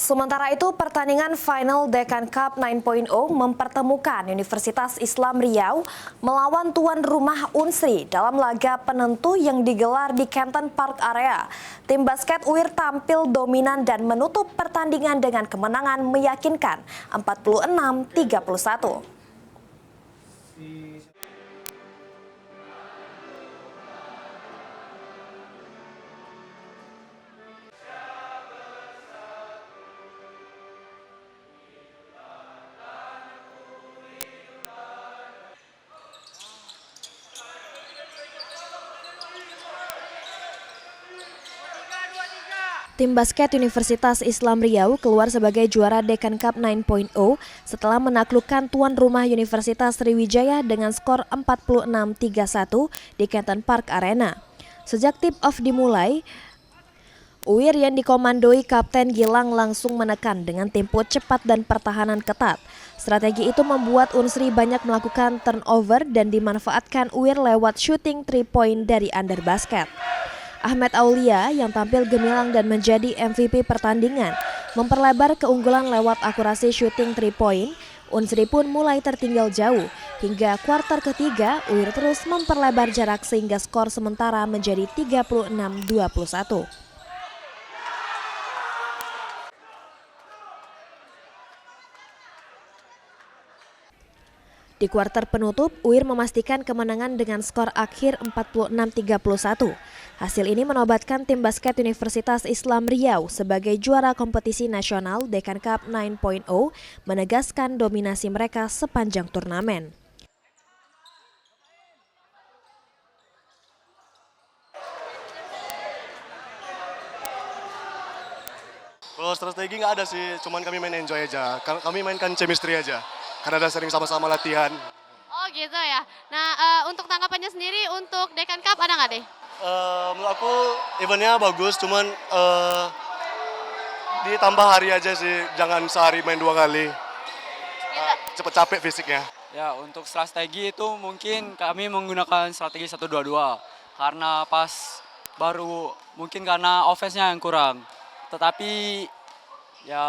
Sementara itu, pertandingan final Dekan Cup 9.0 mempertemukan Universitas Islam Riau melawan tuan rumah Unsri dalam laga penentu yang digelar di Canton Park Area. Tim basket UIR tampil dominan dan menutup pertandingan dengan kemenangan meyakinkan 46-31. Tim basket Universitas Islam Riau keluar sebagai juara Dekan Cup 9.0 setelah menaklukkan tuan rumah Universitas Sriwijaya dengan skor 46-31 di Canton Park Arena. Sejak tip-off dimulai, UIR yang dikomandoi Kapten Gilang langsung menekan dengan tempo cepat dan pertahanan ketat. Strategi itu membuat Unsri banyak melakukan turnover dan dimanfaatkan UIR lewat shooting 3-point dari under basket. Ahmed Aulia yang tampil gemilang dan menjadi MVP pertandingan memperlebar keunggulan lewat akurasi shooting 3-point. Unsri pun mulai tertinggal jauh. Hingga kuarter ketiga, UIR terus memperlebar jarak sehingga skor sementara menjadi 36-21. Di kuarter penutup, UIR memastikan kemenangan dengan skor akhir 46-31. Hasil ini menobatkan tim basket Universitas Islam Riau sebagai juara kompetisi nasional Dekan Cup 9.0, menegaskan dominasi mereka sepanjang turnamen. Kalau strategi nggak ada sih, cuman kami main enjoy aja. Kami mainkan chemistry aja, karena ada sering sama-sama latihan. Oh gitu ya. Nah untuk tanggapannya sendiri untuk Dekan Cup ada nggak deh? Menurut aku eventnya bagus, cuman ditambah hari aja sih, jangan sehari main 2 kali. Cepet capek fisiknya. Ya, untuk strategi itu mungkin kami menggunakan strategi 1-2-2 karena pas baru mungkin karena offense-nya yang kurang. Tetapi ya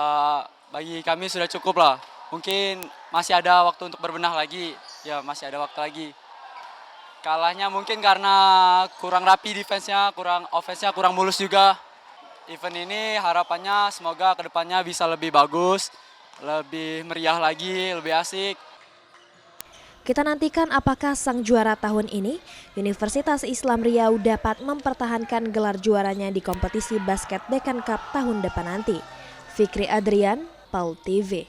bagi kami sudah cukup lah. Mungkin masih ada waktu untuk berbenah lagi. Ya, masih ada waktu lagi. Kalahnya mungkin karena kurang rapi defense-nya, kurang offense-nya, kurang mulus juga. Event ini harapannya semoga kedepannya bisa lebih bagus, lebih meriah lagi, lebih asik. Kita nantikan apakah sang juara tahun ini, Universitas Islam Riau, dapat mempertahankan gelar juaranya di kompetisi basket Dekan Cup tahun depan nanti. Fikri Adrian, PAUL TV.